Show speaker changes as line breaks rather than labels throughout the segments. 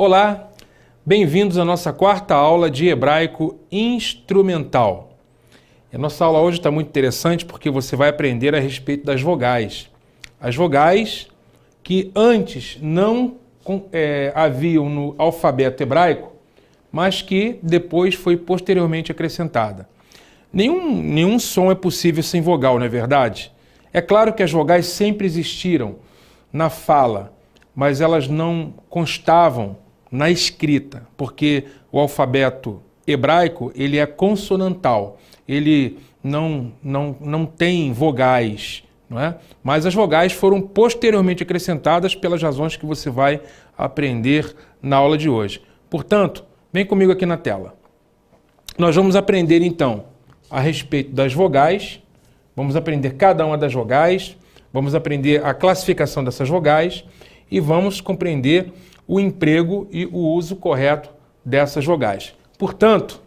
Olá, bem-vindos à nossa quarta aula de hebraico instrumental. A nossa aula hoje está muito interessante porque você vai aprender a respeito das vogais. As vogais que antes não haviam no alfabeto hebraico, mas que depois foi posteriormente acrescentada. Nenhum som é possível sem vogal, não é verdade? É claro que as vogais sempre existiram na fala, mas elas não constavam na escrita, porque o alfabeto hebraico ele é consonantal, ele não tem vogais, não é? Mas as vogais foram posteriormente acrescentadas pelas razões que você vai aprender na aula de hoje. Portanto, vem comigo aqui na tela. Nós vamos aprender então a respeito das vogais, vamos aprender cada uma das vogais, vamos aprender a classificação dessas vogais e vamos compreender o emprego e o uso correto dessas vogais. Portanto,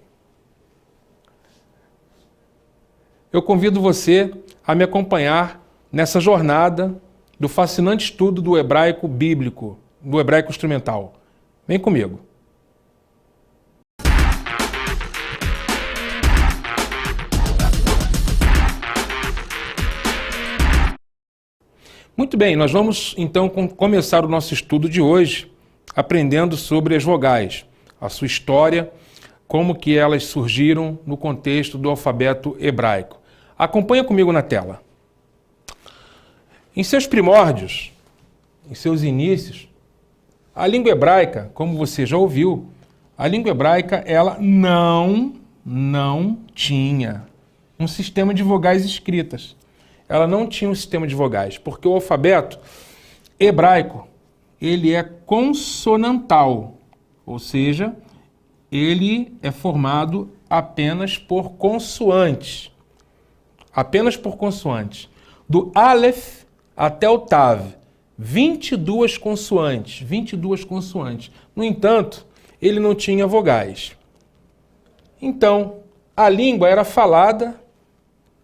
eu convido você a me acompanhar nessa jornada do fascinante estudo do hebraico bíblico, do hebraico instrumental. Vem comigo. Muito bem, nós vamos então começar o nosso estudo de hoje aprendendo sobre as vogais, a sua história, como que elas surgiram no contexto do alfabeto hebraico. Acompanha comigo na tela. Em seus primórdios, em seus inícios, a língua hebraica, como você já ouviu, a língua hebraica ela não tinha um sistema de vogais escritas. Ela não tinha um sistema de vogais, porque o alfabeto hebraico ele é consonantal, ou seja, ele é formado apenas por consoantes. Apenas por consoantes. Do Aleph até o Tav, 22 consoantes. 22 consoantes. No entanto, ele não tinha vogais. Então, a língua era falada,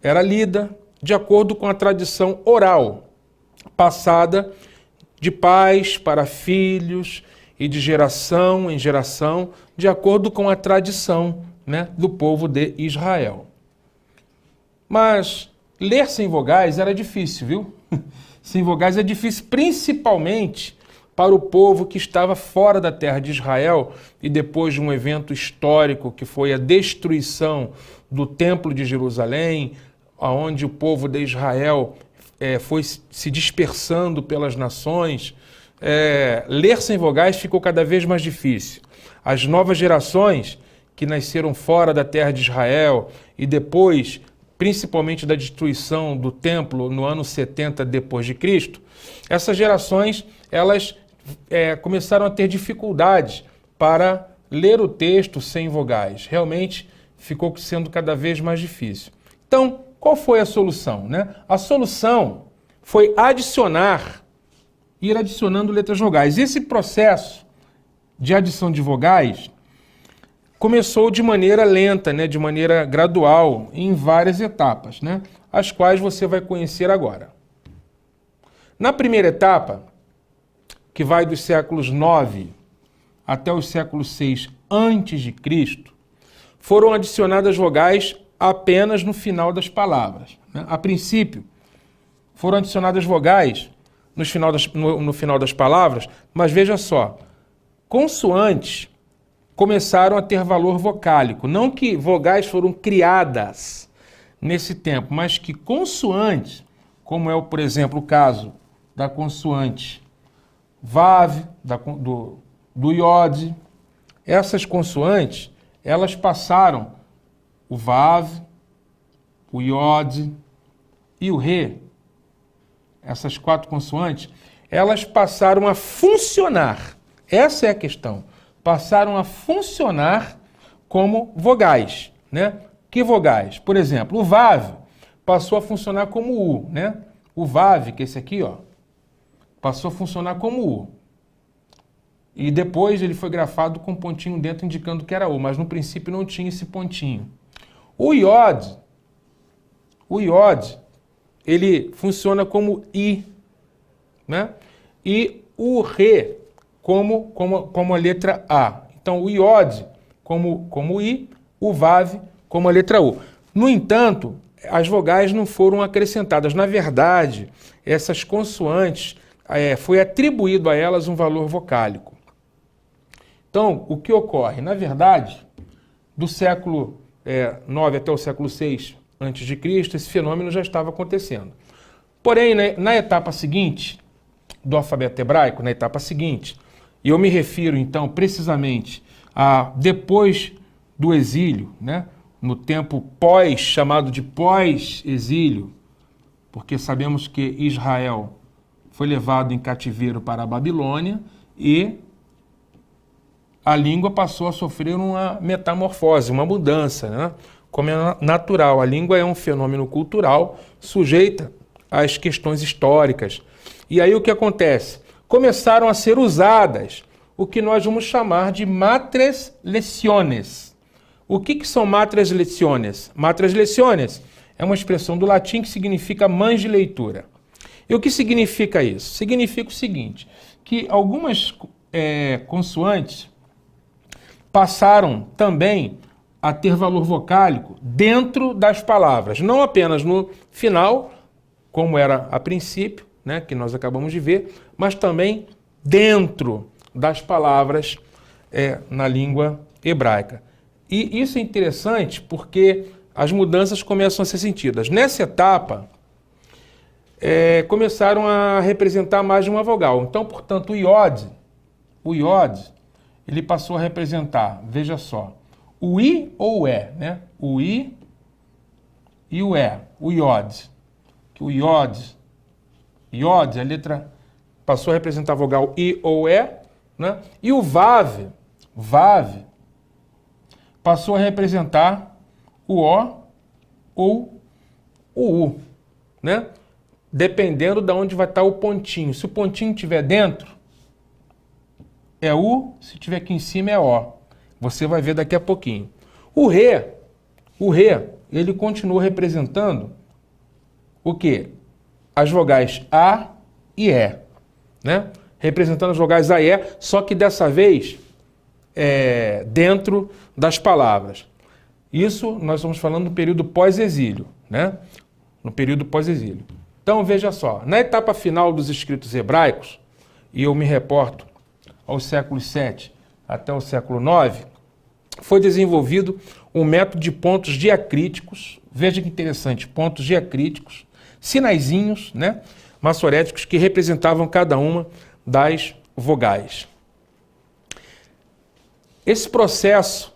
era lida, de acordo com a tradição oral, passada de pais para filhos e de geração em geração, de acordo com a tradição, do povo de Israel. Mas ler sem vogais era difícil, viu? Sem vogais é difícil, principalmente para o povo que estava fora da terra de Israel e depois de um evento histórico que foi a destruição do Templo de Jerusalém, onde o povo de Israel foi se dispersando pelas nações, ler sem vogais ficou cada vez mais difícil. As novas gerações que nasceram fora da terra de Israel e depois, principalmente da destruição do templo no ano 70 depois de Cristo, essas gerações elas começaram a ter dificuldades para ler o texto sem vogais. Realmente ficou sendo cada vez mais difícil. Então, qual foi a solução? A solução foi ir adicionando letras vogais. Esse processo de adição de vogais começou de maneira lenta, de maneira gradual, em várias etapas, as quais você vai conhecer agora. Na primeira etapa, que vai dos séculos 9 até os séculos 6 a.C., foram adicionadas vogais apenas no final das palavras. A princípio, foram adicionadas vogais no final das palavras, mas veja só, consoantes começaram a ter valor vocálico. Não que vogais foram criadas nesse tempo, mas que consoantes, como é, por exemplo, o caso da consoante Vav, do Iod, essas consoantes, elas passaram o Vav, o Iod e o Re, essas quatro consoantes, elas passaram a funcionar. Essa é a questão. Passaram a funcionar como vogais. Que vogais? Por exemplo, o Vav passou a funcionar como U. O Vav, que é esse aqui, passou a funcionar como U. E depois ele foi grafado com um pontinho dentro indicando que era U, mas no princípio não tinha esse pontinho. O Iod, ele funciona como I, E o Re como a letra A. Então, o iode como o I, o vav como a letra U. No entanto, as vogais não foram acrescentadas. Na verdade, essas consoantes, foi atribuído a elas um valor vocálico. Então, o que ocorre? Na verdade, do século 9 até o século 6 a.C., esse fenômeno já estava acontecendo. Porém, na etapa seguinte do alfabeto hebraico, na etapa seguinte, e eu me refiro então precisamente a depois do exílio, né, no tempo chamado de pós-exílio, porque sabemos que Israel foi levado em cativeiro para a Babilônia e a língua passou a sofrer uma metamorfose, uma mudança, né? Como é natural. A língua é um fenômeno cultural sujeita às questões históricas. E aí o que acontece? Começaram a ser usadas o que nós vamos chamar de matres leciones. O que são matres leciones? Matres leciones é uma expressão do latim que significa mães de leitura. E o que significa isso? Significa o seguinte, que algumas consoantes passaram também a ter valor vocálico dentro das palavras, não apenas no final, como era a princípio, né, que nós acabamos de ver, mas também dentro das palavras na língua hebraica. E isso é interessante porque as mudanças começam a ser sentidas. Nessa etapa, começaram a representar mais de uma vogal. Então, portanto, o iode, ele passou a representar, veja só, o I ou o E, né? O I e o E, o iode. O iode, a letra passou a representar a vogal I ou E, né? E o vav passou a representar o O ou o U, né? Dependendo de onde vai estar o pontinho. Se o pontinho estiver dentro, é U, se estiver aqui em cima é O. Você vai ver daqui a pouquinho. O Rê, ele continua representando o quê? As vogais A e E, né? Representando as vogais A e E, só que dessa vez dentro das palavras. Isso nós estamos falando do período pós-exílio, né? No período pós-exílio. Então, veja só, na etapa final dos escritos hebraicos, e eu me reporto ao século VII até o século IX, foi desenvolvido um método de pontos diacríticos, veja que interessante, pontos diacríticos, sinaizinhos, né, massoréticos, que representavam cada uma das vogais. Esse processo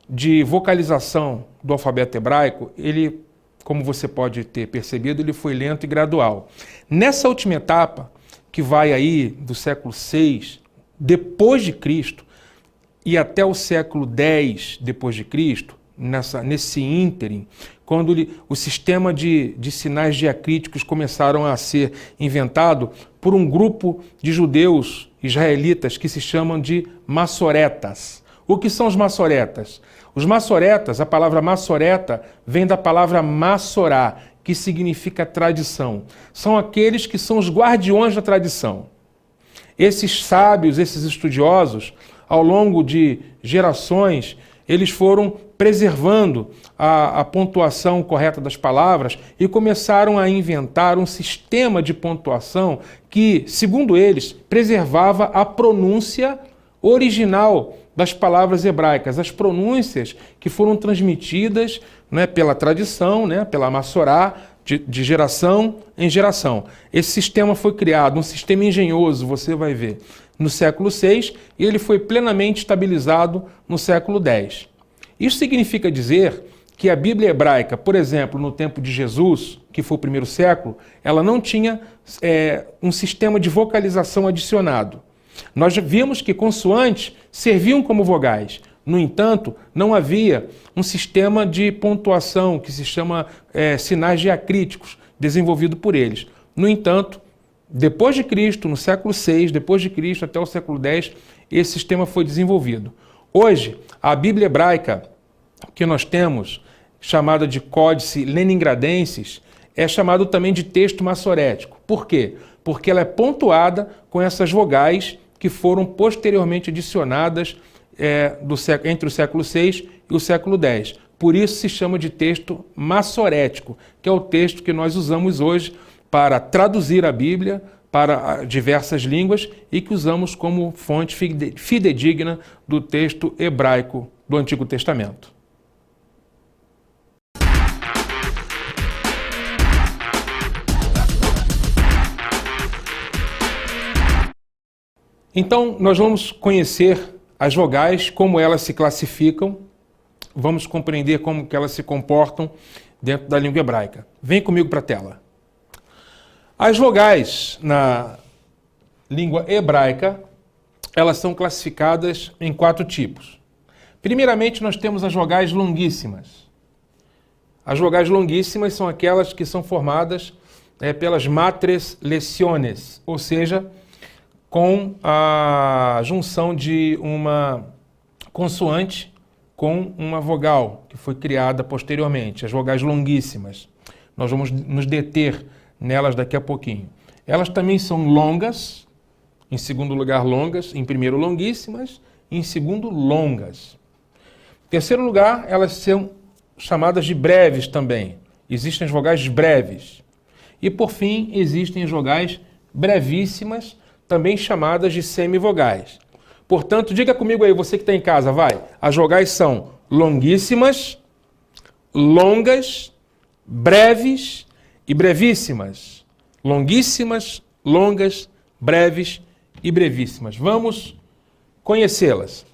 de vocalização do alfabeto hebraico, ele, como você pode ter percebido, ele foi lento e gradual. Nessa última etapa, que vai aí do século VI depois de Cristo e até o século X depois de Cristo, nesse ínterim, quando o sistema de sinais diacríticos começaram a ser inventado por um grupo de judeus israelitas que se chamam de massoretas. O que são os massoretas? Os massoretas, a palavra massoreta vem da palavra massorá, que significa tradição. São aqueles que são os guardiões da tradição. Esses sábios, esses estudiosos, ao longo de gerações, eles foram preservando a pontuação correta das palavras e começaram a inventar um sistema de pontuação que, segundo eles, preservava a pronúncia original das palavras hebraicas, as pronúncias que foram transmitidas, né, pela tradição, né, pela massorá, de geração em geração. Esse sistema foi criado, um sistema engenhoso, você vai ver, no século VI, e ele foi plenamente estabilizado no século X. Isso significa dizer que a Bíblia hebraica, por exemplo, no tempo de Jesus, que foi o primeiro século, ela não tinha um sistema de vocalização adicionado. Nós vimos que consoantes serviam como vogais. No entanto, não havia um sistema de pontuação que se chama sinais diacríticos, desenvolvido por eles. No entanto, depois de Cristo, no século VI, depois de Cristo até o século X, esse sistema foi desenvolvido. Hoje, a Bíblia hebraica que nós temos, chamada de Códice Leningradensis, é chamado também de texto massorético. Por quê? Porque ela é pontuada com essas vogais que foram posteriormente adicionadas entre o século VI e o século X. Por isso se chama de texto massorético, que é o texto que nós usamos hoje para traduzir a Bíblia para diversas línguas e que usamos como fonte fidedigna do texto hebraico do Antigo Testamento. Então, nós vamos conhecer as vogais, como elas se classificam, vamos compreender como que elas se comportam dentro da língua hebraica. Vem comigo para a tela. As vogais na língua hebraica, elas são classificadas em 4 tipos. Primeiramente, nós temos as vogais longuíssimas. As vogais longuíssimas são aquelas que são formadas pelas matres leciones, ou seja, com a junção de uma consoante com uma vogal, que foi criada posteriormente, as vogais longuíssimas. Nós vamos nos deter nelas daqui a pouquinho. Elas também são longas, em segundo lugar longas, em primeiro longuíssimas, e em segundo longas. Em terceiro lugar, elas são chamadas de breves também. Existem as vogais breves. E por fim, existem as vogais brevíssimas, também chamadas de semivogais. Portanto, diga comigo aí, você que está em casa, vai. As vogais são longuíssimas, longas, breves e brevíssimas. Longuíssimas, longas, breves e brevíssimas. Vamos conhecê-las.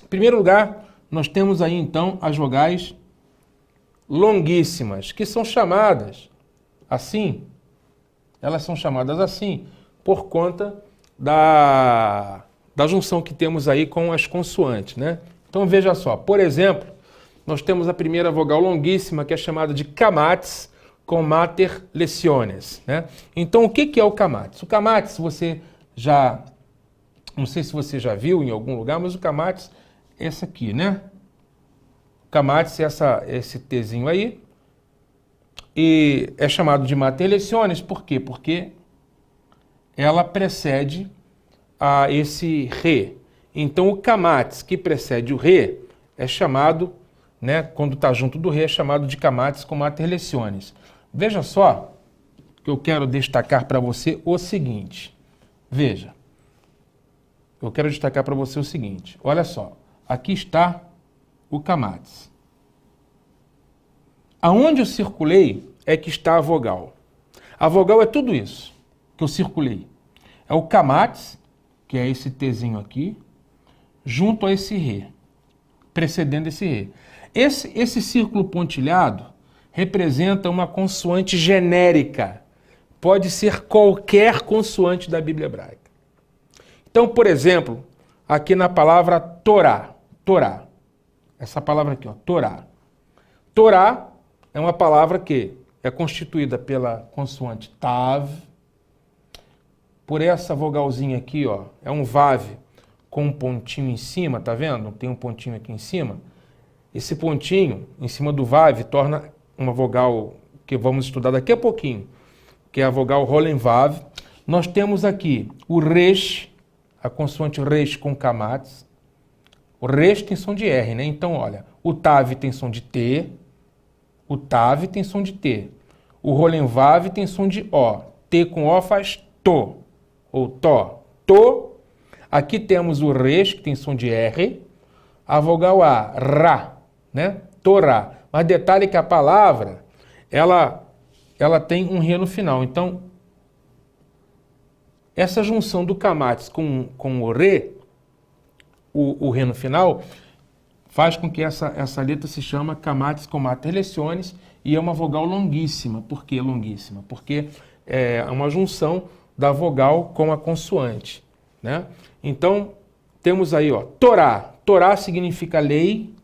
Em primeiro lugar, nós temos aí então as vogais longuíssimas, que são chamadas assim. Elas são chamadas assim por conta da junção que temos aí com as consoantes, né? Então veja só, por exemplo, nós temos a primeira vogal longuíssima, que é chamada de camates com mater leciones, né? Então o que é o camates? O camates você já, não sei se você já viu em algum lugar, mas o camates é esse aqui, né? O camates é esse Tzinho aí, e é chamado de mater leciones, por quê? Porque ela precede a esse re. Então, o camates que precede o re é chamado, né, quando está junto do re, é chamado de camates com mater leciones. Veja só que eu quero destacar para você o seguinte. Veja. Eu quero destacar para você o seguinte. Olha só. Aqui está o camates. Aonde eu circulei é que está a vogal. A vogal é tudo isso que eu circulei. É o camates, que é esse Tzinho aqui, junto a esse re, precedendo esse re. Esse círculo pontilhado representa uma consoante genérica. Pode ser qualquer consoante da Bíblia hebraica. Então, por exemplo, aqui na palavra Torá, Torá, essa palavra aqui, ó, Torá. Torá é uma palavra que é constituída pela consoante Tav, por essa vogalzinha aqui, ó, é um Vav com um pontinho em cima, tá vendo? Tem um pontinho aqui em cima. Esse pontinho em cima do Vav torna uma vogal que vamos estudar daqui a pouquinho, que é a vogal Rolen Vav. Nós temos aqui o Resh, a consoante Resh com camates. O Resh tem som de R, né? Então, olha, o Tav tem som de T, o Tav tem som de T. O Rolen Vav tem som de O. T com O faz To, ou To. To. Aqui temos o Resh, que tem som de R. A vogal A, Ra, né? Torá. Mas detalhe que a palavra, ela tem um Re no final. Então, essa junção do camates com o Re, o Re no final, faz com que essa letra se chama camates com mater leciones e é uma vogal longuíssima. Por que longuíssima? Porque é uma junção da vogal com a consoante, né? Então, temos aí, ó, Torá. Torá significa lei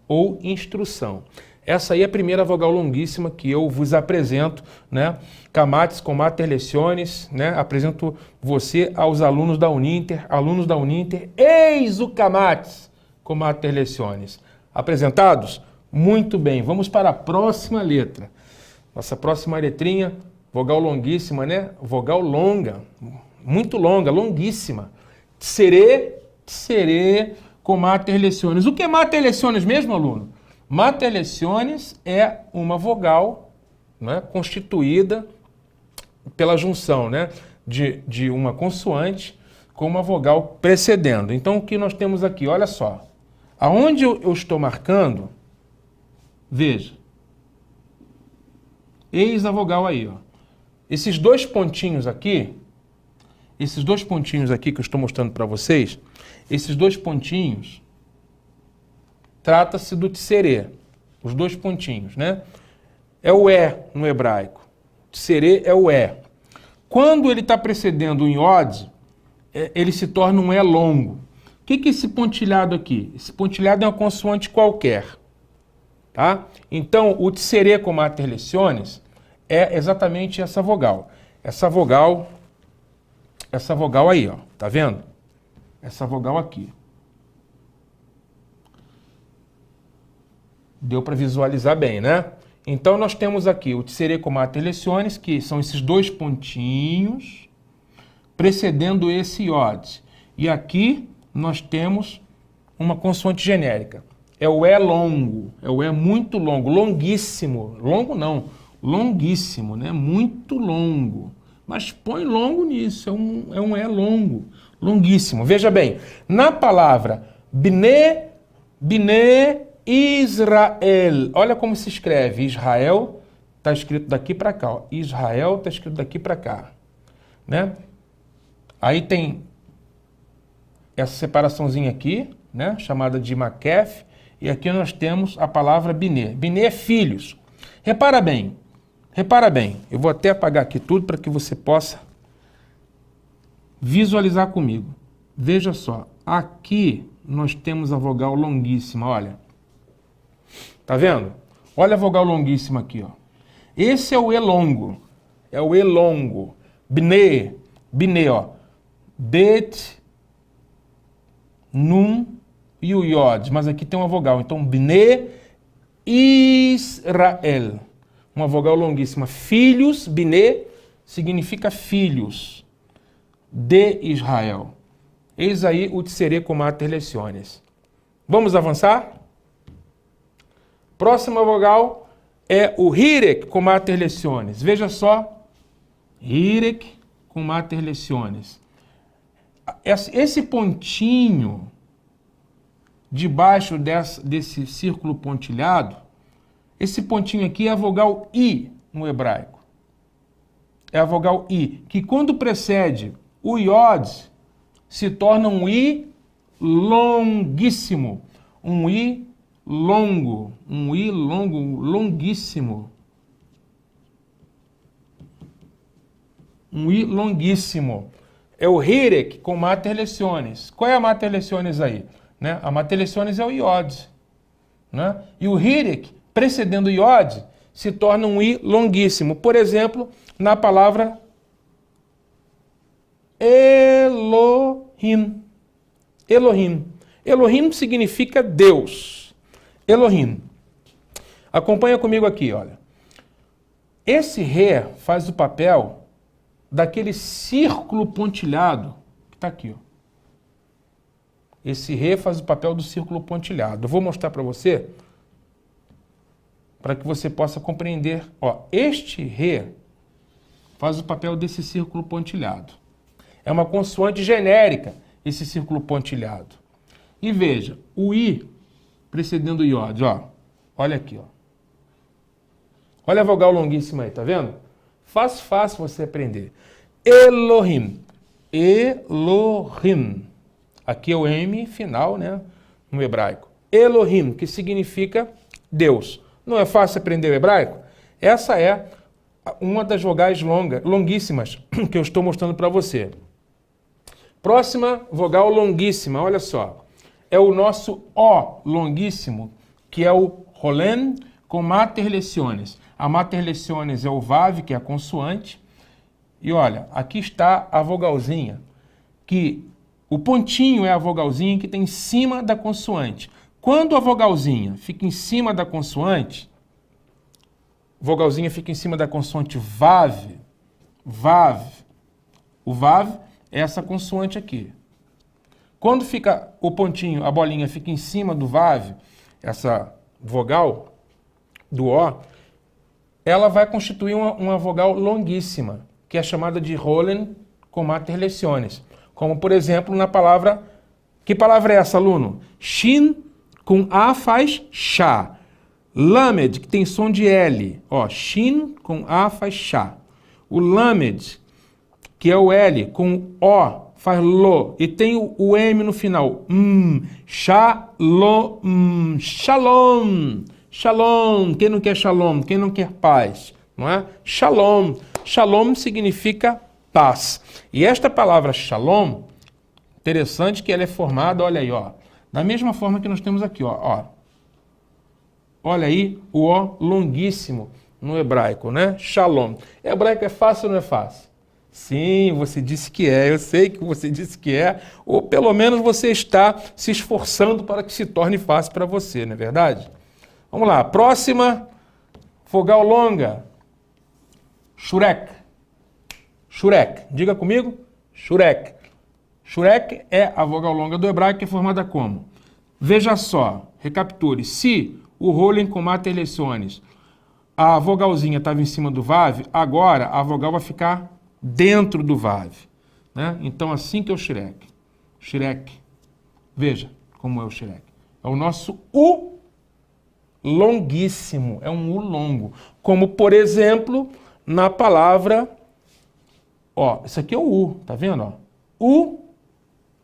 ou instrução. Essa aí é a primeira vogal longuíssima que eu vos apresento, né? Camates com mater leciones, né? Apresento você aos alunos da Uninter. Alunos da Uninter, eis o camates com mater leciones. Apresentados? Muito bem. Vamos para a próxima letra. Nossa próxima letrinha, vogal longuíssima, né? Vogal longa, muito longa, longuíssima. Tsere, tsere com mater leciones. O que é mater leciones mesmo, aluno? Mater leciones é uma vogal, né, constituída pela junção, né, de uma consoante com uma vogal precedendo. Então, o que nós temos aqui? Olha só. Aonde eu estou marcando, veja. Eis a vogal aí, ó. Esses dois pontinhos aqui que eu estou mostrando para vocês, esses dois pontinhos, trata-se do tsere, os dois pontinhos, né? É o E no hebraico. Tsere é o E. Quando ele está precedendo um iod, ele se torna um E longo. O que é esse pontilhado aqui? Esse pontilhado é uma consoante qualquer, tá? Então, o tsere com mater leciones é exatamente essa vogal. Essa vogal aí, ó. Tá vendo? Essa vogal aqui. Deu para visualizar bem, né? Então, nós temos aqui o tsere com mater leciones, que são esses dois pontinhos precedendo esse iod. E aqui nós temos uma consoante genérica. É o E longo, é o E muito longo, longuíssimo. Longo não, longuíssimo, né? Muito longo. Mas põe longo nisso, é um E longo, longuíssimo. Veja bem, na palavra bne Israel, olha como se escreve. Israel está escrito daqui para cá, ó. Israel está escrito daqui para cá, né? Aí tem essa separaçãozinha aqui, né, chamada de Makef, e aqui nós temos a palavra Biné. Biné é filhos. Repara bem, eu vou até apagar aqui tudo para que você possa visualizar comigo. Veja só, aqui nós temos a vogal longuíssima, olha. Tá vendo? Olha a vogal longuíssima aqui, ó. Esse é o E longo, Biné, ó. Bet, Nun e o Iod, mas aqui tem uma vogal. Então, Bne Israel. Uma vogal longuíssima. Filhos, Bne, significa filhos de Israel. Eis aí o tsere com mater leciones. Vamos avançar? Próxima vogal é o hirek com mater leciones. Veja só. Hirek com mater leciones. Esse pontinho debaixo desse círculo pontilhado, esse pontinho aqui é a vogal I no hebraico. É a vogal I, que quando precede o iod, se torna um I longuíssimo. Um I longo, longuíssimo. Um I longuíssimo. É o hirek com mater leciones. Qual é a mater leciones aí? Né? A mater leciones é o iod. Né? E o hirek, precedendo o iod, se torna um I longuíssimo. Por exemplo, na palavra Elohim. Elohim. Elohim significa Deus. Elohim. Acompanha comigo aqui, olha. Esse Re faz o papel daquele círculo pontilhado que está aqui, ó. Esse Re faz o papel do círculo pontilhado. Eu vou mostrar para você, para que você possa compreender. Ó, este Re faz o papel desse círculo pontilhado. É uma consoante genérica, esse círculo pontilhado. E veja, o I precedendo o iod, ó. Olha aqui, ó. Olha a vogal longuíssima aí, tá vendo? Fácil você aprender. Elohim. Elohim. Aqui é o M final, né? No hebraico. Elohim, que significa Deus. Não é fácil aprender o hebraico? Essa é uma das vogais longuíssimas que eu estou mostrando para você. Próxima vogal longuíssima, olha só. É o nosso O longuíssimo, que é o Rolen com mater leciones. A mater leciones é o Vav, que é a consoante. E olha, aqui está a vogalzinha, que o pontinho é a vogalzinha que tem em cima da consoante. Quando a vogalzinha fica em cima da consoante, vogalzinha fica em cima da consoante Vav, Vav. O Vav é essa consoante aqui. Quando fica o pontinho, a bolinha fica em cima do vav, essa vogal do O, ela vai constituir uma vogal longuíssima, que é chamada de Rollen com mater leciones. Como, por exemplo, na palavra... Que palavra é essa, aluno? Shin com A faz chá. Lamed, que tem som de L. Ó, Shin com A faz chá. O Lamed, que é o L, com O, faz lo. E tem o M no final. Shalom. Shalom. Shalom. Quem não quer shalom? Quem não quer paz? Não é? Shalom. Shalom significa paz. E esta palavra shalom, interessante que ela é formada, olha aí, ó, da mesma forma que nós temos aqui, ó. Olha aí o O longuíssimo no hebraico, né? Shalom. Hebraico é fácil ou não é fácil? Sim, você disse que é, eu sei que você disse que é, ou pelo menos você está se esforçando para que se torne fácil para você, não é verdade? Vamos lá, próxima vogal longa. Shurek. Shurek. Diga comigo. Shurek. Shurek é a vogal longa do hebraico, que é formada como? Veja só, recapitule. Se o Rollen com mater leciones, a vogalzinha estava em cima do vav, agora a vogal vai ficar dentro do vav. Né? Então, assim que é o Shurek. Shurek. Veja como é o Shurek. É o nosso U longuíssimo. É um U longo. Como, por exemplo, na palavra... Ó, isso aqui é o U, tá vendo? Ó?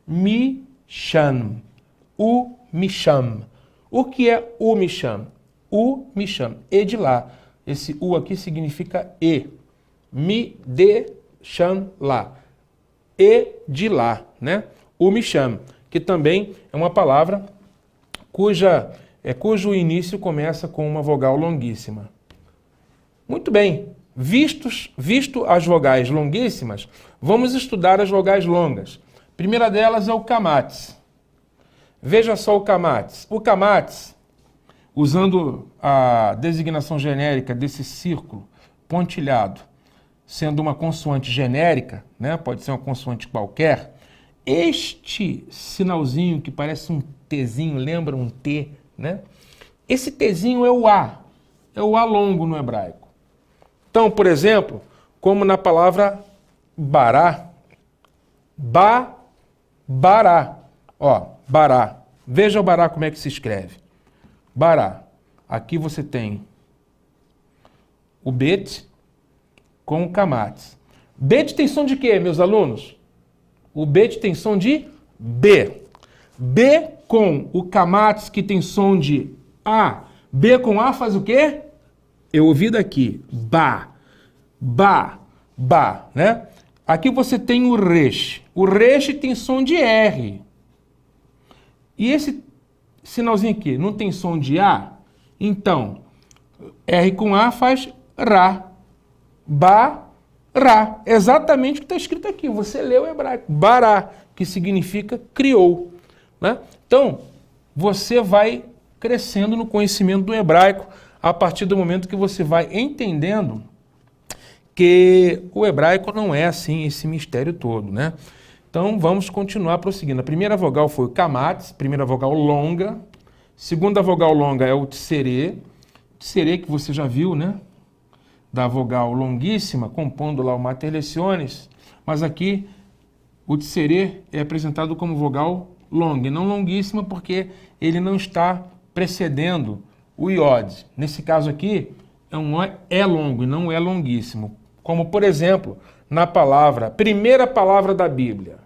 U-mi-sham. U-mi-sham. O que é U-mi-sham? U-mi-sham. E de lá. Esse U aqui significa E. Mi-de-sham lá. E de lá, né? U-mi-sham. Que também é uma palavra cujo início começa com uma vogal longuíssima. Muito bem. Visto as vogais longuíssimas, vamos estudar as vogais longas. A primeira delas é o kamates. Veja só o kamates. O kamates, usando a designação genérica desse círculo pontilhado, sendo uma consoante genérica, né? Pode ser uma consoante qualquer, este sinalzinho que parece um Tzinho, lembra um T, né? Esse Tzinho é o A longo no hebraico. Então, por exemplo, como na palavra bará, bará. Ó, bará. Veja o bará como é que se escreve. Bará. Aqui você tem o bet com o kamates. Bet tem som de quê, meus alunos? O bet tem som de B. B com o kamates, que tem som de A. B com A faz o quê? Eu ouvi daqui, ba, né? Aqui você tem o resh. O resh tem som de R. E esse sinalzinho aqui não tem som de A? Então, R com A faz Ra. Ba, Ra. Exatamente o que está escrito aqui. Você leu o hebraico. Bará, que significa criou. Né? Então, você vai crescendo no conhecimento do hebraico a partir do momento que você vai entendendo que o hebraico não é assim esse mistério todo, né? Então, vamos continuar prosseguindo. A primeira vogal foi o kamates, primeira vogal longa. Segunda vogal longa é o tserê. Tserê que você já viu, né? Da vogal longuíssima, compondo lá o mater leciones. Mas aqui, o tserê é apresentado como vogal longa, e não longuíssima, porque ele não está precedendo o iode. Nesse caso aqui, é um é longo e não é longuíssimo. Como, por exemplo, na primeira palavra da Bíblia.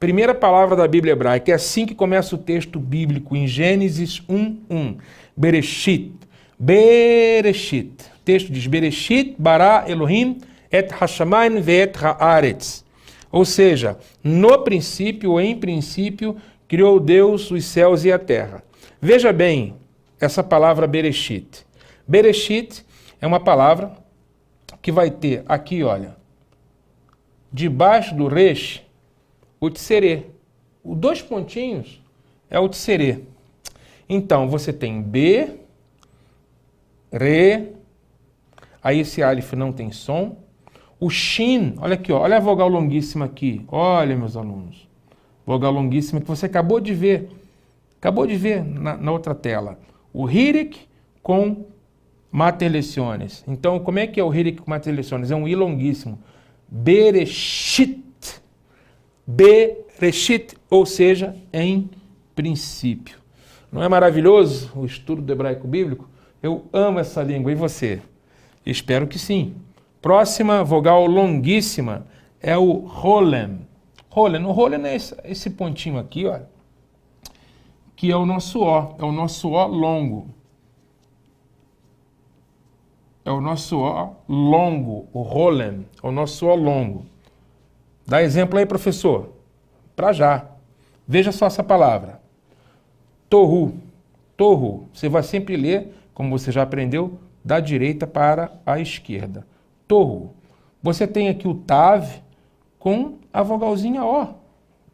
Primeira palavra da Bíblia hebraica. É assim que começa o texto bíblico em Gênesis 1:1. Bereshit. Bereshit. O texto diz, Bereshit bara Elohim et hashamayim ve'et haaretz. Ou seja, no princípio, ou em princípio, criou Deus os céus e a terra. Veja bem essa palavra Bereshit. Bereshit é uma palavra que vai ter aqui, olha, debaixo do resh, o tserê. Os dois pontinhos é o tserê. Então, você tem B, Re, aí esse alif não tem som. O shin, olha aqui, ó, olha a vogal longuíssima aqui. Olha, meus alunos. vogal longuíssima que você acabou de ver na outra tela. O hirik com mater leciones. Então, como é que é o hirik com mater leciones? É um I longuíssimo. Bereshit. Bereshit, ou seja, em princípio. Não é maravilhoso o estudo do hebraico bíblico? Eu amo essa língua, e você? Espero que sim. Próxima vogal longuíssima é o Rolem. Rolem, o Rolem é esse pontinho aqui, ó, que é o nosso O longo. É o nosso O longo, o Rolem, é o nosso O longo. Dá exemplo aí, professor. Para já. Veja só essa palavra. Tohu. Tohu. Você vai sempre ler, como você já aprendeu, da direita para a esquerda. Tohu. Você tem aqui o Tav com a vogalzinha O.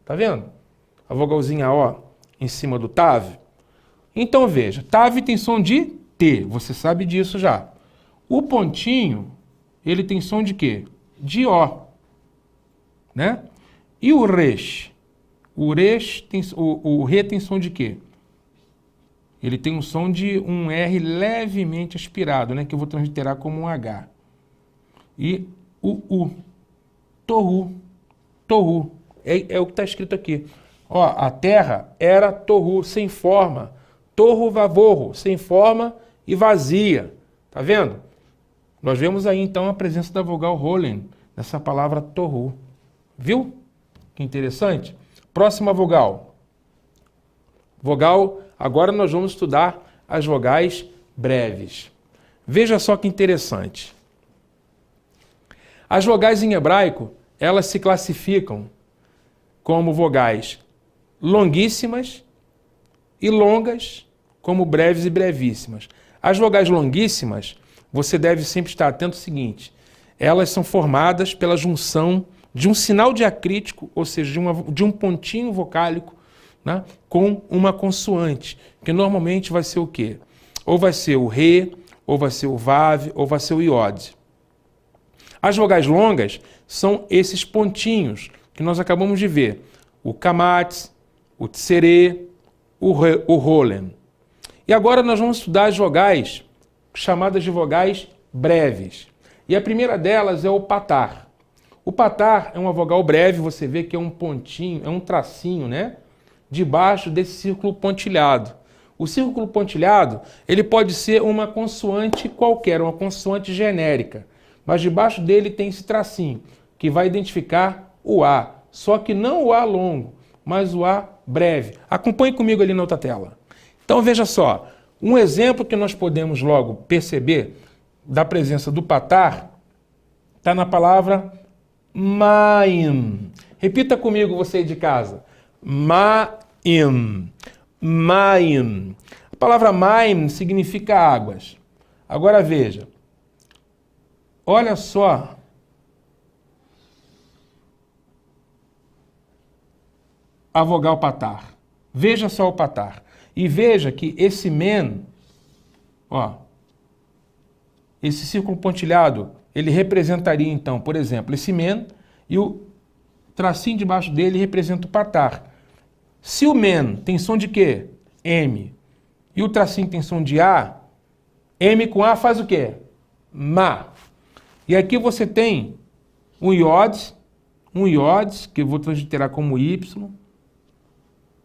Tá vendo? A vogalzinha O em cima do Tav. Então veja, Tav tem som de T. Você sabe disso já. O pontinho, ele tem som de quê? De O. Né? E o Resh? O Re tem som de quê? Ele tem um som de um R levemente aspirado, né? Que eu vou transliterar como um H. E o U. Tohu. Tohu. É o que está escrito aqui. Ó, a terra era Tohu, sem forma. Tohu vavorro, sem forma e vazia. Tá vendo? Nós vemos aí, então, a presença da vogal Rolem nessa palavra Tohu. Viu? Que interessante. Próxima vogal. Vogal, agora nós vamos estudar as vogais breves. Veja só que interessante. As vogais em hebraico, elas se classificam como vogais longuíssimas e longas, como breves e brevíssimas. As vogais longuíssimas, você deve sempre estar atento ao seguinte, elas são formadas pela junção de um sinal diacrítico, ou seja, de um pontinho vocálico, né, com uma consoante, que normalmente vai ser o quê? Ou vai ser o Re, ou vai ser o Vav, ou vai ser o Iod. As vogais longas são esses pontinhos que nós acabamos de ver. O Kamatz, o Tsere, o Rolem. E agora nós vamos estudar as vogais chamadas de vogais breves. E a primeira delas é o Patar. O Patar é uma vogal breve, você vê que é um pontinho, é um tracinho, né? Debaixo desse círculo pontilhado. O círculo pontilhado, ele pode ser uma consoante qualquer, uma consoante genérica. Mas debaixo dele tem esse tracinho, que vai identificar o A. Só que não o A longo, mas o A breve. Acompanhe comigo ali na outra tela. Então veja só, um exemplo que nós podemos logo perceber da presença do Patar está na palavra Maim. Repita comigo, você aí de casa. Maim. Maim. A palavra Maim significa águas. Agora veja. Olha só. A vogal Patar. Veja só o Patar. E veja que esse men, ó, esse círculo pontilhado, ele representaria então, por exemplo, esse men e o tracinho debaixo dele representa o Patar. Se o men tem som de quê? M. E o tracinho tem som de A, M com A faz o quê? Ma. E aqui você tem um iod, que eu vou transliterar como Y,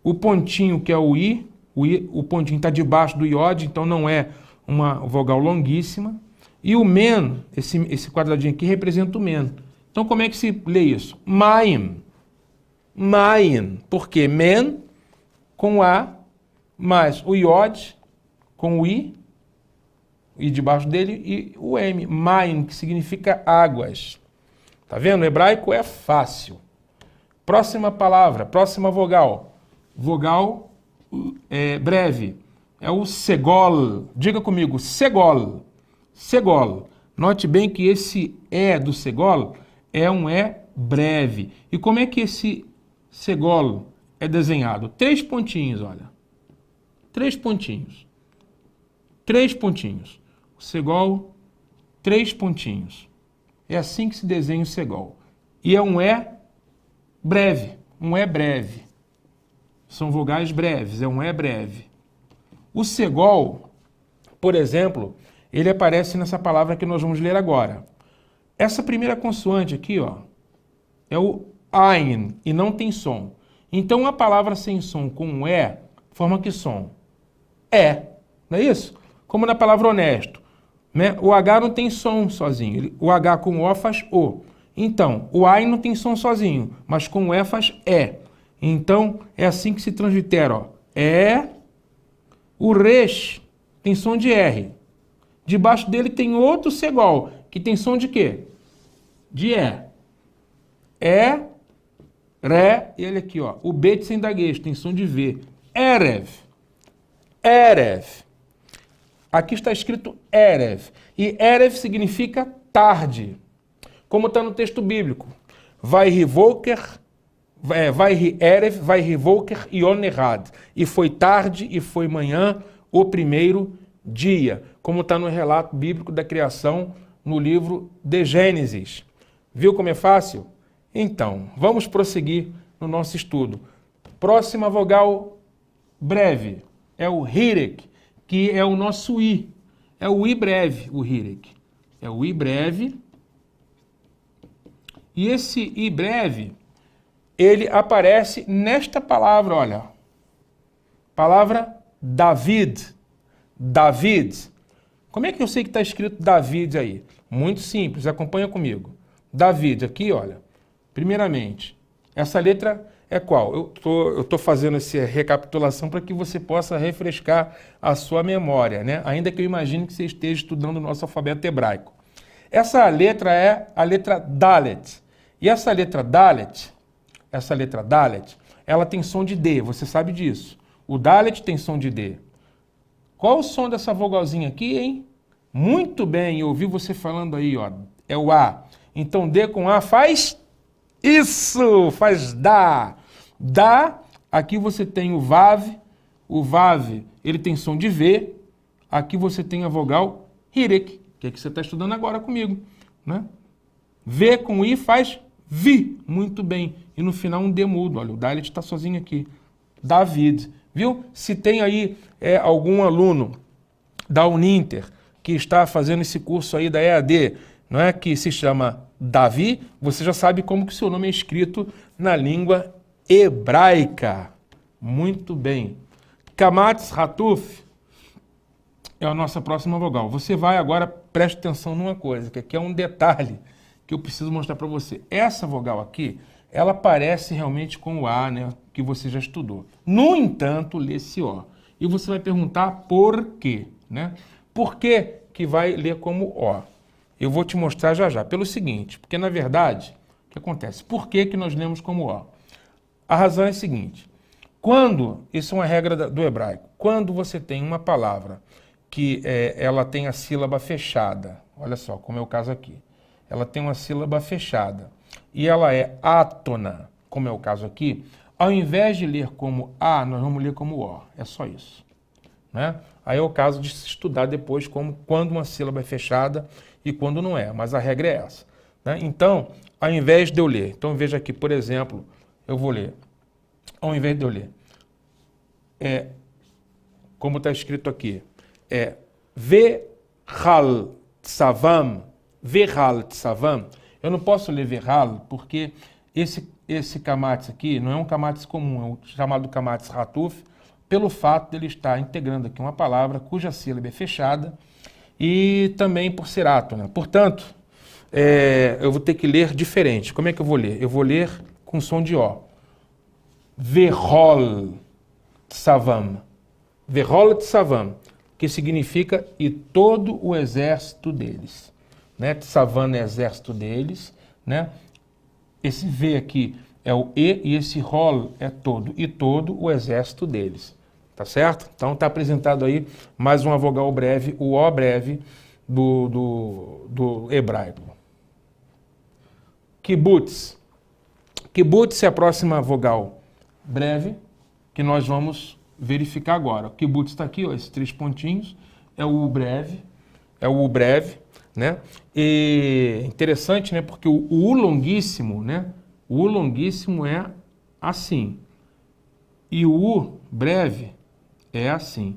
o pontinho que é o I, o pontinho está debaixo do iod, então não é uma vogal longuíssima, e o men, esse quadradinho aqui, representa o men. Então como é que se lê isso? Maim. Maim. Por quê? Men com A, mais o iod com o I, e debaixo dele, e o M. Maim, que significa águas. Tá vendo? O hebraico é fácil. Próxima palavra, próxima vogal. Vogal breve. É o segol. Diga comigo, segol. Segol. Note bem que esse E do segol é um E breve. E como é que esse segol é desenhado? 3 pontinhos, olha. 3 pontinhos. 3 pontinhos. O segol, 3 pontinhos. É assim que se desenha o segol. E é um E breve. Um E breve. São vogais breves, é um E breve. O segol, por exemplo, ele aparece nessa palavra que nós vamos ler agora. Essa primeira consoante aqui, ó, é o Ain, e não tem som. Então, a palavra sem som com um E, forma que som? É, não é isso? Como na palavra honesto, né? O H não tem som sozinho, o H com O faz O. Então, o Ain não tem som sozinho, mas com o E faz E. Então, é assim que se translitera, ó. É, o Resh tem som de R. Debaixo dele tem outro segol, que tem som de quê? De E. É, Ré, e ele aqui, ó. O Bet sem daguejo, tem som de V. Erev. Erev. Aqui está escrito Erev. E Erev significa tarde. Como está no texto bíblico. Vai rivoker, vai ri Erev, vai rivoker e onerad. E foi tarde e foi manhã o primeiro dia. Como está no relato bíblico da criação no livro de Gênesis. Viu como é fácil? Então, vamos prosseguir no nosso estudo. Próxima vogal breve é o Hirek, que é o nosso I. É o I breve, o Hirek. É o I breve. E esse I breve, ele aparece nesta palavra, olha. Palavra David. David. Como é que eu sei que está escrito David aí? Muito simples, acompanha comigo. David, aqui, olha. Primeiramente, essa letra é qual? Eu tô fazendo essa recapitulação para que você possa refrescar a sua memória, né? Ainda que eu imagine que você esteja estudando o nosso alfabeto hebraico. Essa letra é a letra Dalet. E essa letra Dalet, ela tem som de D, você sabe disso. O Dalet tem som de D. Qual o som dessa vogalzinha aqui, hein? Muito bem, eu ouvi você falando aí, ó. É o A. Então D com A faz isso, faz dá. Dá, aqui você tem o Vav. O Vav, ele tem som de V. Aqui você tem a vogal Hirek, que é que você está estudando agora comigo, né? V com I faz Vi. Muito bem. E no final um D mudo. Olha, o Dalet está sozinho aqui. David. Viu? Se tem aí algum aluno da Uninter que está fazendo esse curso aí da EAD, não é, que se chama Davi, você já sabe como que o seu nome é escrito na língua hebraica. Muito bem. Kamatz Hatuf é a nossa próxima vogal. Você vai agora, preste atenção numa coisa, que aqui é um detalhe que eu preciso mostrar para você. Essa vogal aqui, ela parece realmente com o A, né, que você já estudou. No entanto, lê-se O. E você vai perguntar por quê, né? Por que que vai ler como O? Eu vou te mostrar já já. Pelo seguinte, porque na verdade, o que acontece? Por que que nós lemos como O? A razão é a seguinte. Quando, isso é uma regra do hebraico, quando você tem uma palavra que ela tem a sílaba fechada, olha só, como é o caso aqui, ela tem uma sílaba fechada e ela é átona, como é o caso aqui, ao invés de ler como A, nós vamos ler como O, é só isso, né? Aí é o caso de se estudar depois como quando uma sílaba é fechada e quando não é, mas a regra é essa, né? Então, ao invés de eu ler, então veja aqui, por exemplo, eu vou ler, ao invés de eu ler, como está escrito aqui, Vehal Tsavam, Vehal Tsavam, eu não posso ler Vehal porque esse kamatz aqui não é um kamatz comum, é o chamado kamatz Hatuf, pelo fato de ele estar integrando aqui uma palavra cuja sílaba é fechada e também por ser átona. Portanto, eu vou ter que ler diferente. Como é que eu vou ler? Eu vou ler com som de O. Vehol Tsavam. Vehol Tsavam, que significa e todo o exército deles. Né? Tsavam é exército deles, né? Esse V aqui é o E esse Rol é todo, e todo o exército deles. Tá certo? Então está apresentado aí mais uma vogal breve, o O breve do hebraico. Kibbutz. Kibbutz é a próxima vogal breve que nós vamos verificar agora. O kibbutz está aqui, ó, esses 3 pontinhos, é o U breve, né? E interessante, né? Porque o U longuíssimo, né? O U longuíssimo é assim. E o U breve é assim,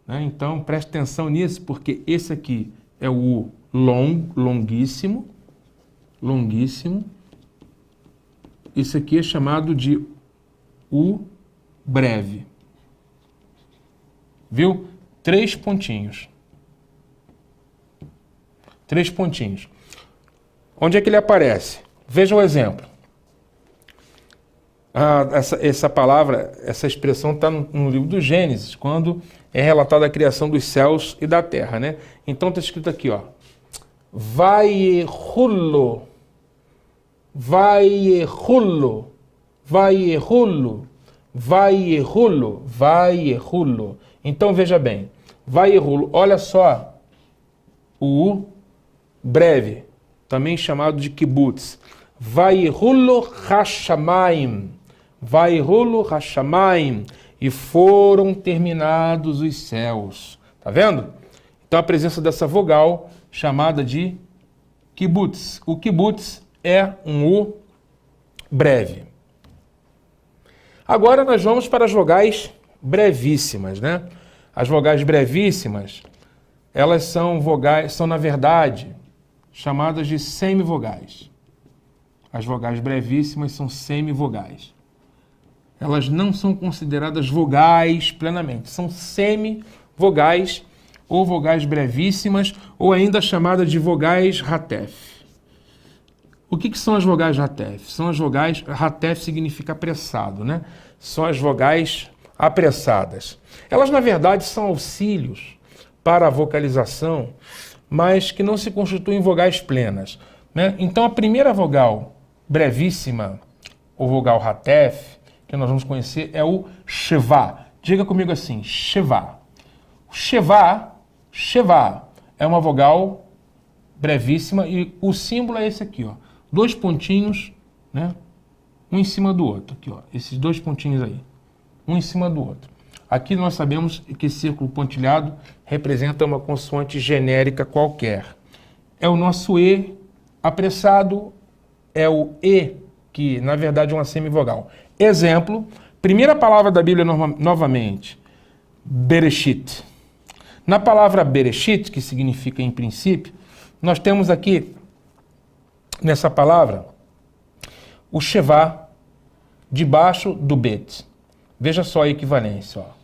né? Então, preste atenção nisso, porque esse aqui é o U longuíssimo, longuíssimo. Isso aqui é chamado de U breve. Viu? 3 pontinhos. 3 pontinhos. Onde é que ele aparece? Veja o exemplo. Essa palavra, essa expressão está no livro do Gênesis, quando é relatada a criação dos céus e da terra, né? Então está escrito aqui, ó. Vaiehulo, vaiehulo, vaiehulo, vaiehulo, vaiehulo. Então veja bem, vaiehulo, olha só, o U breve, também chamado de kibbutz. Vaiehulo hashamayim, vaiehulo hashamayim, e foram terminados os céus. Tá vendo? Então a presença dessa vogal chamada de kibbutz. O kibbutz é um U breve. Agora nós vamos para as vogais brevíssimas, né? As vogais brevíssimas, elas são vogais, são na verdade chamadas de semivogais. As vogais brevíssimas são semivogais. Elas não são consideradas vogais plenamente, são semivogais ou vogais brevíssimas, ou ainda chamadas de vogais ratef. O que são as vogais ratef? São as vogais, ratef significa apressado, né? São as vogais apressadas. Elas, na verdade, são auxílios para a vocalização, mas que não se constituem vogais plenas, né? Então, a primeira vogal brevíssima, ou vogal ratef, que nós vamos conhecer, é o shevá. Diga comigo assim, shevá. Shevá, shevá, é uma vogal brevíssima e o símbolo é esse aqui, ó. 2 pontinhos, né? Um em cima do outro, aqui, ó. Esses 2 pontinhos aí, um em cima do outro. Aqui nós sabemos que esse círculo pontilhado representa uma consoante genérica qualquer. É o nosso E apressado, é o E, que na verdade é uma semivogal. Exemplo, primeira palavra da Bíblia novamente, Bereshit. Na palavra Bereshit, que significa em princípio, nós temos aqui, nessa palavra, o Shevá debaixo do Bet. Veja só a equivalência, ó.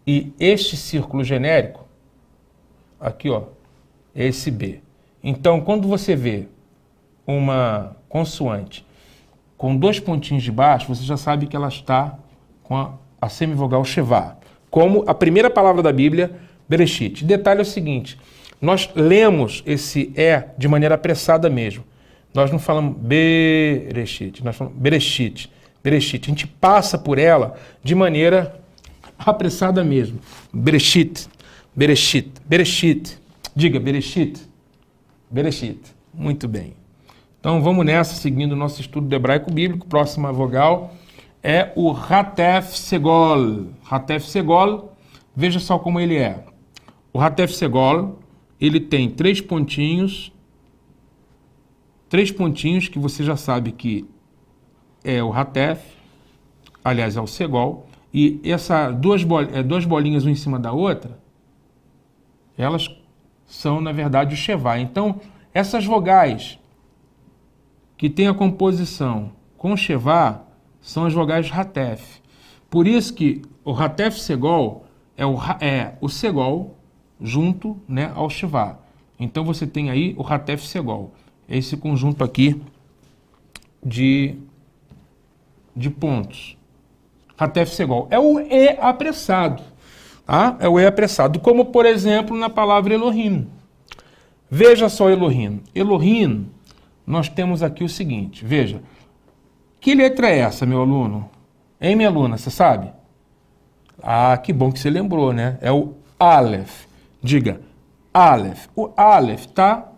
E este círculo genérico, aqui, ó, é esse B. Então, quando você vê uma consoante com 2 pontinhos de baixo, você já sabe que ela está com a semivogal Shevá, como a primeira palavra da Bíblia, Bereshit. Detalhe é o seguinte, nós lemos esse E de maneira apressada mesmo. Nós não falamos Bereshit, nós falamos Bereshit, Bereshit. A gente passa por ela de maneira apressada mesmo. Bereshit, Bereshit, Bereshit. Diga, Bereshit, Bereshit. Muito bem. Então vamos nessa, seguindo o nosso estudo do hebraico bíblico. Próxima vogal é o Ratef Segol. Ratef Segol, veja só como ele é. O Ratef Segol, ele tem 3 pontinhos. 3 pontinhos que você já sabe que é o Ratef, aliás, é o Segol. E essas duas bolinhas uma em cima da outra, elas são, na verdade, o Shevá. Então, essas vogais que têm a composição com Shevá são as vogais Ratef. Por isso que o Ratef Segol é o Segol junto, né, ao Shevá. Então, você tem aí o Ratef Segol. Esse conjunto aqui de pontos. Ratef Segol. É o E apressado. Tá? É o E apressado. Como, por exemplo, na palavra Elohim. Veja só Elohim. Elohim, nós temos aqui o seguinte. Veja. Que letra é essa, meu aluno? Hein, minha aluna, você sabe? Ah, que bom que você lembrou, né? É o Aleph. Diga, Aleph. O Aleph está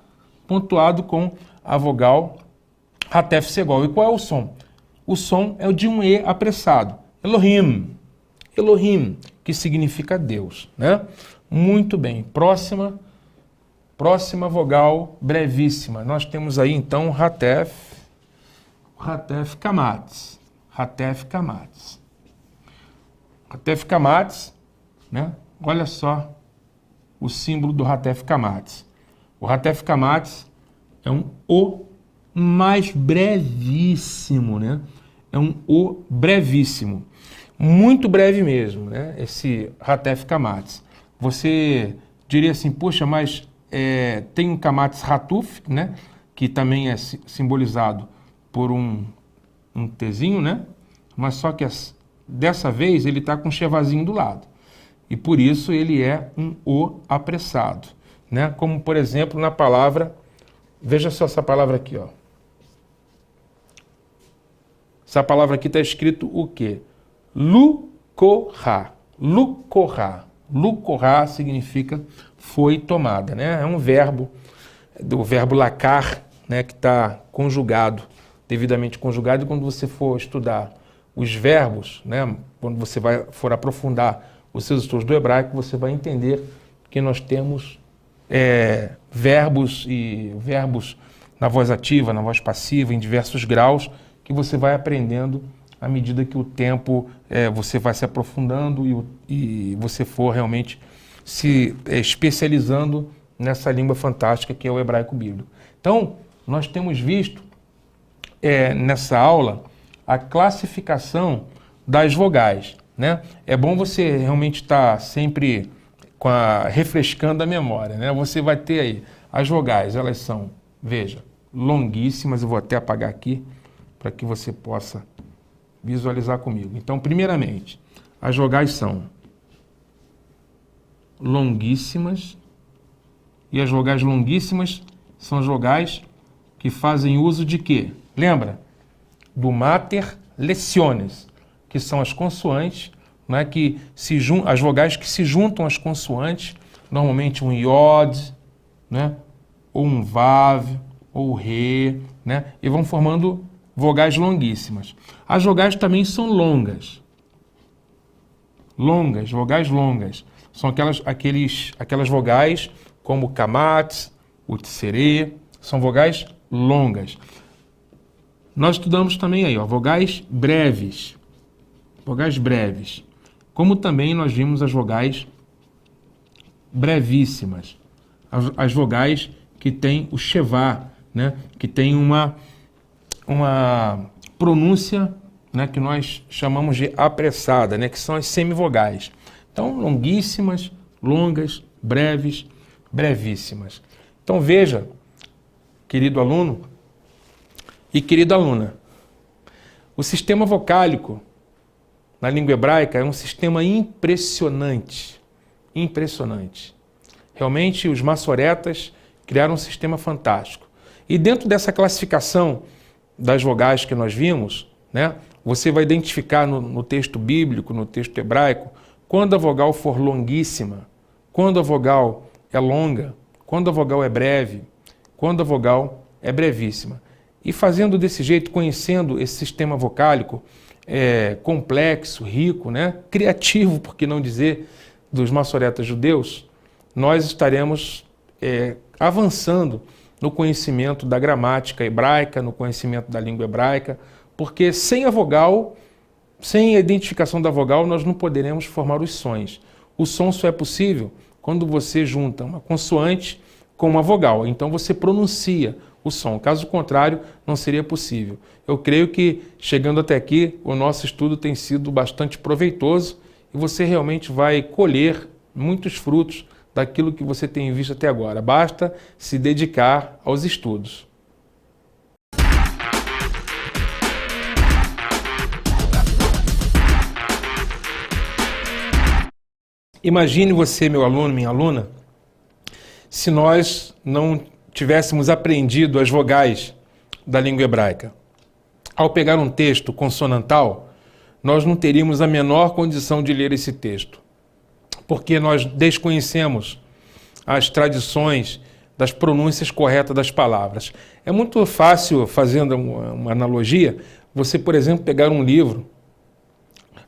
pontuado com a vogal Ratef Segol. E qual é o som? O som é o de um E apressado. Elohim. Elohim, que significa Deus, né? Muito bem. Próxima vogal brevíssima. Nós temos aí, então, Ratef Kamatz. Hatef Kamatz. Hatef Kamatz, né? Olha só o símbolo do Hatef Kamatz. O Hatef Kamatz é um O mais brevíssimo, né? É um O brevíssimo. Muito breve mesmo, né? Esse Hatef Kamatz. Você diria assim, poxa, mas tem um Kamatz Hatuf, né? Que também é simbolizado por um Tzinho, né? Mas só que dessa vez ele está com um chevazinho do lado. E por isso ele é um O apressado, né? Como, por exemplo, na palavra... Veja só essa palavra aqui, ó. Essa palavra aqui está escrito o quê? Lukorá. Lukorá. Lukorá significa foi tomada, né? É um verbo, do verbo lacar, né? Que está conjugado, devidamente conjugado. E quando você for estudar os verbos, né? Quando você for aprofundar os seus estudos do hebraico, você vai entender que nós temos verbos na voz ativa, na voz passiva, em diversos graus, que você vai aprendendo à medida que o tempo você vai se aprofundando e você for realmente se especializando nessa língua fantástica que é o hebraico bíblico. Então, nós temos visto nessa aula a classificação das vogais, né? É bom você realmente estar sempre refrescando a memória, né? Você vai ter aí as vogais, elas são, veja, longuíssimas. Eu vou até apagar aqui para que você possa visualizar comigo. Então, primeiramente, as vogais são longuíssimas, e as vogais longuíssimas são as vogais que fazem uso de quê? Lembra? Do mater leciones, que são as consoantes, né, as vogais que se juntam às consoantes, normalmente um iod, né, ou um vav, ou re, né, e vão formando vogais longuíssimas. As vogais também são longas. Longas, vogais longas. São aquelas vogais como kamatz, o tsere, são vogais longas. Nós estudamos também aí, ó, vogais breves. Vogais breves. Como também nós vimos as vogais brevíssimas. As vogais que têm o shevá, né? Que tem uma pronúncia, né? Que nós chamamos de apressada, né? Que são as semivogais. Então, longuíssimas, longas, breves, brevíssimas. Então, veja, querido aluno e querida aluna, o sistema vocálico na língua hebraica é um sistema impressionante. Impressionante. Realmente, os massoretas criaram um sistema fantástico. E dentro dessa classificação das vogais que nós vimos, né, você vai identificar no texto bíblico, no texto hebraico, quando a vogal for longuíssima, quando a vogal é longa, quando a vogal é breve, quando a vogal é brevíssima. E fazendo desse jeito, conhecendo esse sistema vocálico complexo, rico, né, criativo, por que não dizer, dos massoretas judeus, nós estaremos avançando no conhecimento da gramática hebraica, no conhecimento da língua hebraica, porque sem a vogal, sem a identificação da vogal, nós não poderemos formar os sons. O som só é possível quando você junta uma consoante com uma vogal. Então você pronuncia o som. Caso contrário, não seria possível. Eu creio que, chegando até aqui, o nosso estudo tem sido bastante proveitoso e você realmente vai colher muitos frutos daquilo que você tem visto até agora. Basta se dedicar aos estudos. Imagine você, meu aluno, minha aluna, se nós não tivéssemos aprendido as vogais da língua hebraica. Ao pegar um texto consonantal, nós não teríamos a menor condição de ler esse texto, porque nós desconhecemos as tradições das pronúncias corretas das palavras. É muito fácil, fazendo uma analogia, você, por exemplo, pegar um livro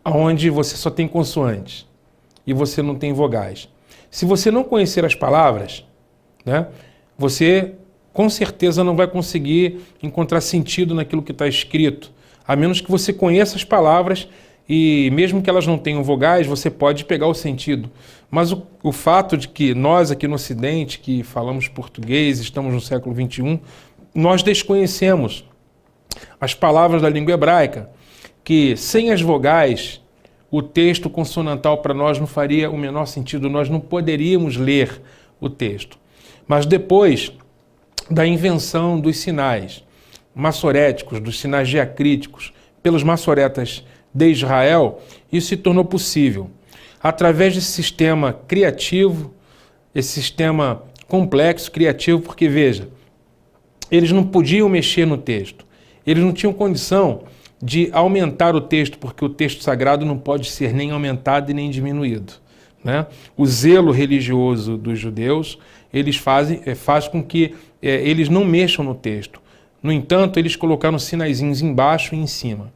onde você só tem consoantes e você não tem vogais. Se você não conhecer as palavras, né, você com certeza não vai conseguir encontrar sentido naquilo que está escrito. a menos que você conheça as palavras e mesmo que elas não tenham vogais, você pode pegar o sentido. Mas o fato de que nós aqui no Ocidente, que falamos português, estamos no século XXI, nós desconhecemos as palavras da língua hebraica, que sem as vogais, o texto consonantal para nós não faria o menor sentido, nós não poderíamos ler o texto. Mas depois da invenção dos sinais massoréticos, dos sinais diacríticos, pelos massoretas de Israel, isso se tornou possível. Através desse sistema criativo, esse sistema complexo, criativo, porque, veja, eles não podiam mexer no texto, eles não tinham condição de aumentar o texto, porque o texto sagrado não pode ser nem aumentado e nem diminuído, né? O zelo religioso dos judeus, faz com que eles não mexam no texto. No entanto, eles colocaram sinaizinhos embaixo e em cima.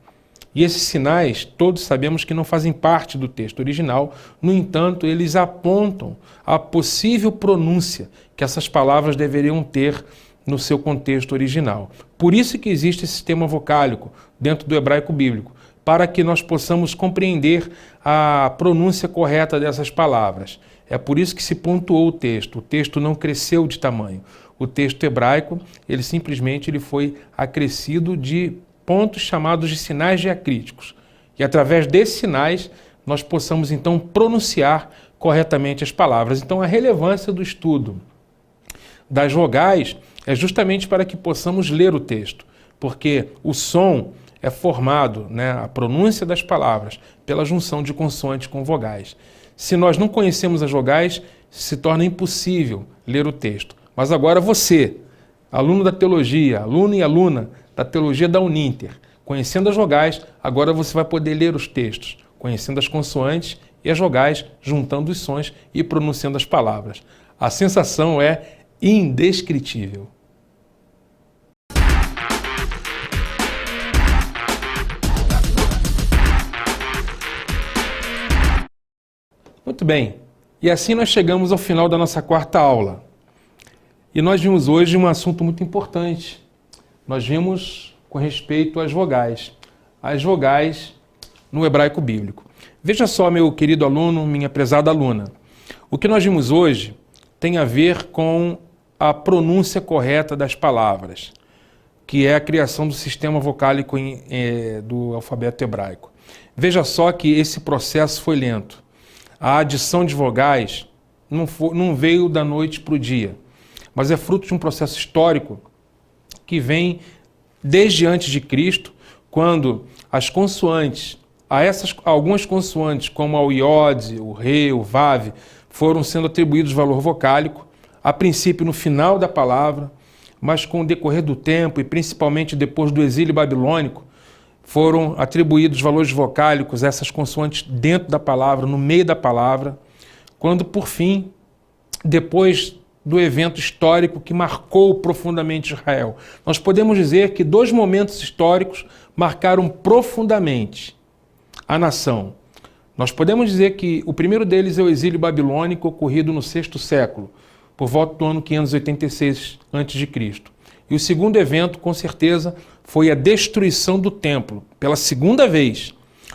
E esses sinais, todos sabemos que não fazem parte do texto original, no entanto, eles apontam a possível pronúncia que essas palavras deveriam ter no seu contexto original. Por isso que existe esse sistema vocálico dentro do hebraico bíblico, para que nós possamos compreender a pronúncia correta dessas palavras. É por isso que se pontuou o texto não cresceu de tamanho. O texto hebraico, ele simplesmente foi acrescido de pontos chamados de sinais diacríticos. E através desses sinais, nós possamos então pronunciar corretamente as palavras. Então a relevância do estudo das vogais é justamente para que possamos ler o texto, porque o som é formado, né, a pronúncia das palavras, pela junção de consoantes com vogais. Se nós não conhecemos as vogais, se torna impossível ler o texto. Mas agora você, aluno da teologia, aluno e aluna da teologia da Uninter, conhecendo as vogais, agora você vai poder ler os textos, conhecendo as consoantes e as vogais, juntando os sons e pronunciando as palavras. A sensação é indescritível. Muito bem, e assim nós chegamos ao final da nossa quarta aula. E nós vimos hoje um assunto muito importante. Nós vimos com respeito às vogais. As vogais no hebraico bíblico. Veja só, meu querido aluno, minha prezada aluna. O que nós vimos hoje tem a ver com a pronúncia correta das palavras, que é a criação do sistema vocálico do alfabeto hebraico. Veja só que esse processo foi lento. A adição de vogais não veio da noite para o dia, mas é fruto de um processo histórico que vem desde antes de Cristo, quando as consoantes, algumas consoantes, como o iode, o re, o vav, foram sendo atribuídos valor vocálico, a princípio no final da palavra, mas com o decorrer do tempo, e principalmente depois do exílio babilônico, foram atribuídos valores vocálicos a essas consoantes dentro da palavra, no meio da palavra, quando, por fim, depois do evento histórico que marcou profundamente Israel, nós podemos dizer que 2 momentos históricos marcaram profundamente a nação. Nós podemos dizer que o primeiro deles é o exílio babilônico ocorrido no 6º século, por volta do ano 586 a.C. E o segundo evento, com certeza, foi a destruição do templo, pela segunda vez,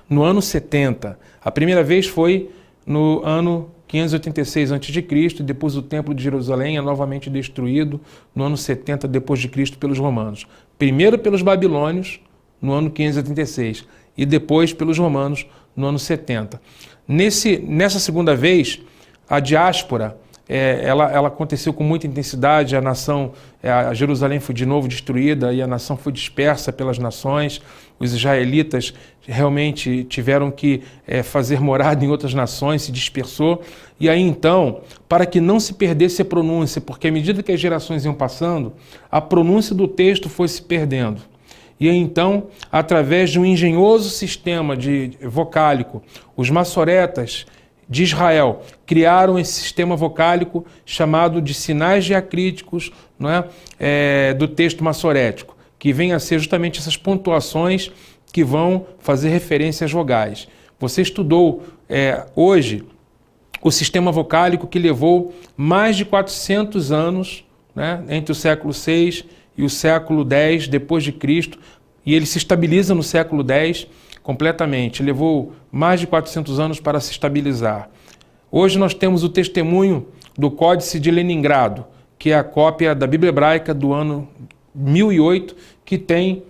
no ano 70. A primeira vez foi no ano 586 a.C., e depois o templo de Jerusalém é novamente destruído no ano 70 depois de Cristo pelos romanos. Primeiro pelos babilônios, no ano 586, e depois pelos romanos, no ano 70. Nessa segunda vez, a diáspora, ela aconteceu com muita intensidade, a Jerusalém foi de novo destruída e a nação foi dispersa pelas nações, os israelitas realmente tiveram que fazer morada em outras nações, se dispersou, e aí então, para que não se perdesse a pronúncia, porque à medida que as gerações iam passando, a pronúncia do texto foi se perdendo. E aí, então, através de um engenhoso sistema vocálico, os massoretas de Israel criaram esse sistema vocálico chamado de sinais diacríticos, não é? Do texto massorético, que vem a ser justamente essas pontuações que vão fazer referência às vogais. Você estudou hoje o sistema vocálico que levou mais de 400 anos, né, entre o século VI e o século X depois de Cristo, e ele se estabiliza no século X completamente. Levou mais de 400 anos para se estabilizar. Hoje nós temos o testemunho do Códice de Leningrado, que é a cópia da Bíblia Hebraica do ano 1008, que tem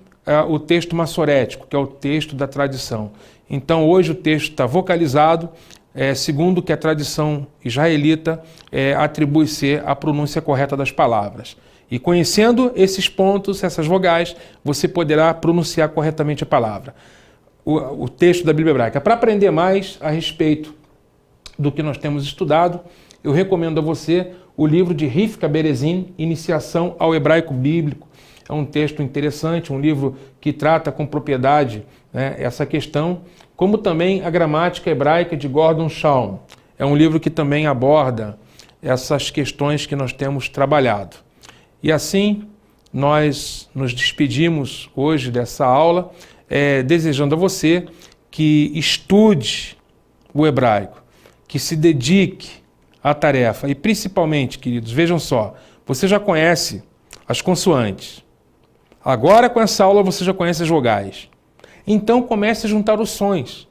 o texto massorético, que é o texto da tradição. Então hoje o texto está vocalizado, segundo que a tradição israelita atribui ser a pronúncia correta das palavras. E conhecendo esses pontos, essas vogais, você poderá pronunciar corretamente a palavra. O texto da Bíblia Hebraica. Para aprender mais a respeito do que nós temos estudado, eu recomendo a você o livro de Rivka Berezin, Iniciação ao Hebraico Bíblico. É um texto interessante, um livro que trata com propriedade, né, essa questão, como também a Gramática Hebraica de Gordon Shawn. É um livro que também aborda essas questões que nós temos trabalhado. E assim, nós nos despedimos hoje dessa aula, desejando a você que estude o hebraico, que se dedique à tarefa. E principalmente, queridos, vejam só, você já conhece as consoantes. Agora, com essa aula, você já conhece as vogais. Então, comece a juntar os sons.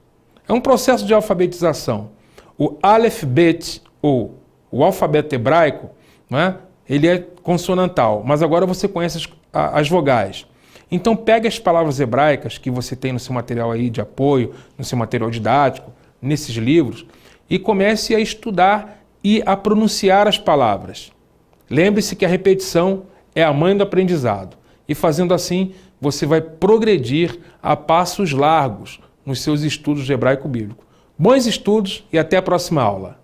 É um processo de alfabetização. O Aleph Bet, ou o alfabeto hebraico, né, ele é consonantal, mas agora você conhece as vogais. Então, pegue as palavras hebraicas que você tem no seu material aí de apoio, no seu material didático, nesses livros, e comece a estudar e a pronunciar as palavras. Lembre-se que a repetição é a mãe do aprendizado. E fazendo assim, você vai progredir a passos largos nos seus estudos de hebraico bíblico. Bons estudos e até a próxima aula.